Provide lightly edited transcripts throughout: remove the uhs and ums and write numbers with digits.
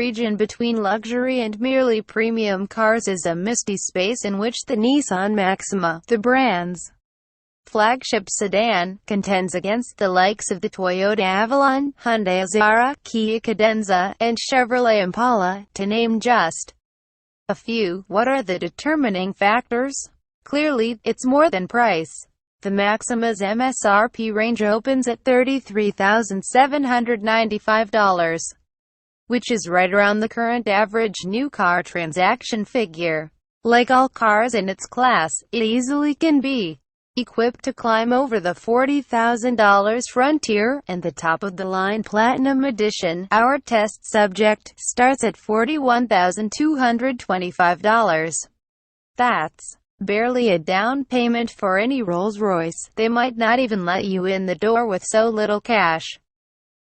region between luxury and merely premium cars is a misty space in which the Nissan Maxima, the brand's flagship sedan, contends against the likes of the Toyota Avalon, Hyundai Azera, Kia Cadenza, and Chevrolet Impala, to name just a few. What are the determining factors? Clearly, it's more than price. The Maxima's MSRP range opens at $33,795, which is right around the current average new car transaction figure. Like all cars in its class, it easily can be equipped to climb over the $40,000 frontier, and the top-of-the-line Platinum Edition, our test subject, starts at $41,225. That's barely a down payment for any Rolls-Royce. They might not even let you in the door with so little cash.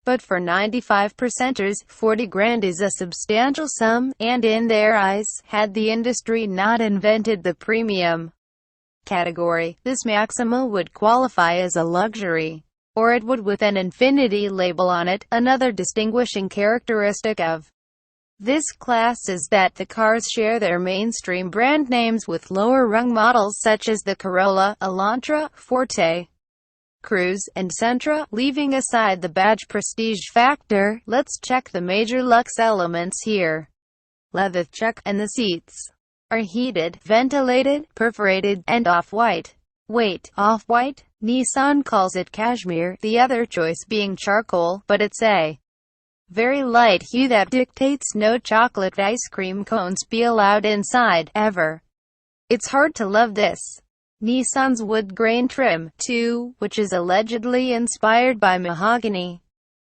But for 95%ers, 40 grand is a substantial sum, and in their eyes, had the industry not invented the premium category, this Maxima would qualify as a luxury. Or it would with an infinity label on it. Another distinguishing characteristic of this class is that the cars share their mainstream brand names with lower-rung models such as the Corolla, Elantra, Forte, Cruze, and Sentra. Leaving aside the badge prestige factor, let's check the major lux elements here. Leather check, and the seats are heated, ventilated, perforated, and off-white. Weight, off-white. Nissan calls it cashmere, the other choice being charcoal, but it's a very light hue that dictates no chocolate ice cream cones be allowed inside, ever. It's hard to love this. Nissan's wood grain trim, too, which is allegedly inspired by mahogany.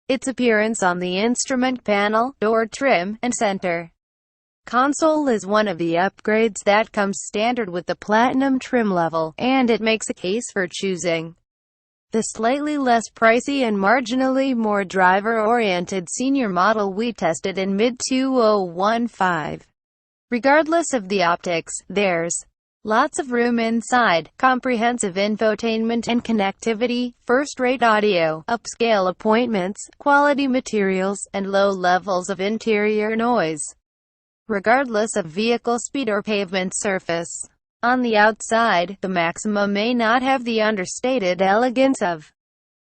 Its appearance on the instrument panel, door trim, and center console is one of the upgrades that comes standard with the Platinum trim level, and it makes a case for choosing the slightly less pricey and marginally more driver-oriented senior model we tested in mid-2015. Regardless of the optics, there's lots of room inside, comprehensive infotainment and connectivity, first-rate audio, upscale appointments, quality materials, and low levels of interior noise, regardless of vehicle speed or pavement surface. On the outside, the Maxima may not have the understated elegance of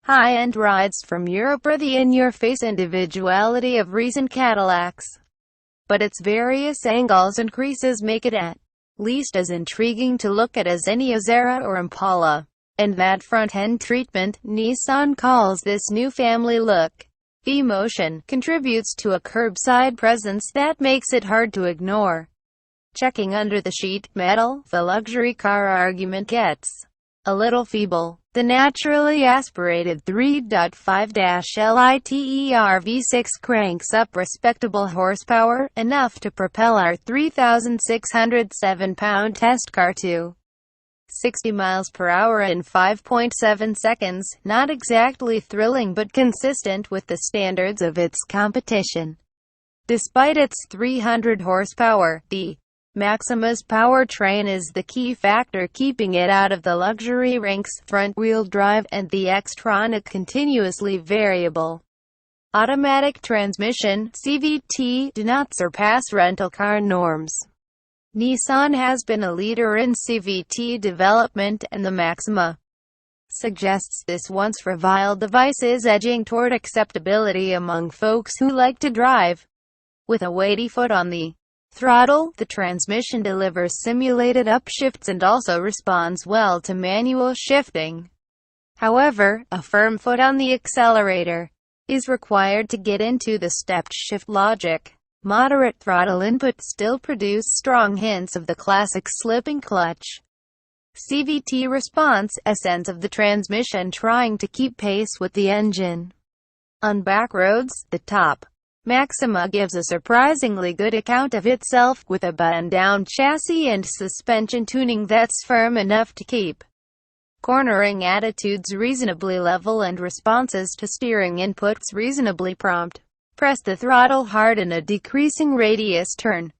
high-end rides from Europe or the in-your-face individuality of recent Cadillacs, but its various angles and creases make it at least as intriguing to look at as any Azera or Impala. And that front-end treatment, Nissan calls this new family look V-Motion, contributes to a curbside presence that makes it hard to ignore. Checking under the sheet metal, the luxury car argument gets a little feeble. The naturally aspirated 3.5-liter V6 cranks up respectable horsepower, enough to propel our 3,607-pound test car to 60 miles per hour in 5.7 seconds, not exactly thrilling but consistent with the standards of its competition. Despite its 300 horsepower, the Maxima's powertrain is the key factor keeping it out of the luxury ranks. Front-wheel drive and the Xtronic continuously variable automatic transmission (CVT) do not surpass rental car norms. Nissan has been a leader in CVT development, and the Maxima suggests this once reviled device is edging toward acceptability among folks who like to drive with a weighty foot on the throttle. The transmission delivers simulated upshifts and also responds well to manual shifting. However, a firm foot on the accelerator is required to get into the stepped shift logic. Moderate throttle input still produce strong hints of the classic slipping clutch CVT response, a sense of the transmission trying to keep pace with the engine. On back roads, the top Maxima gives a surprisingly good account of itself, with a button-down chassis and suspension tuning that's firm enough to keep cornering attitudes reasonably level and responses to steering inputs reasonably prompt. Press the throttle hard in a decreasing radius turn,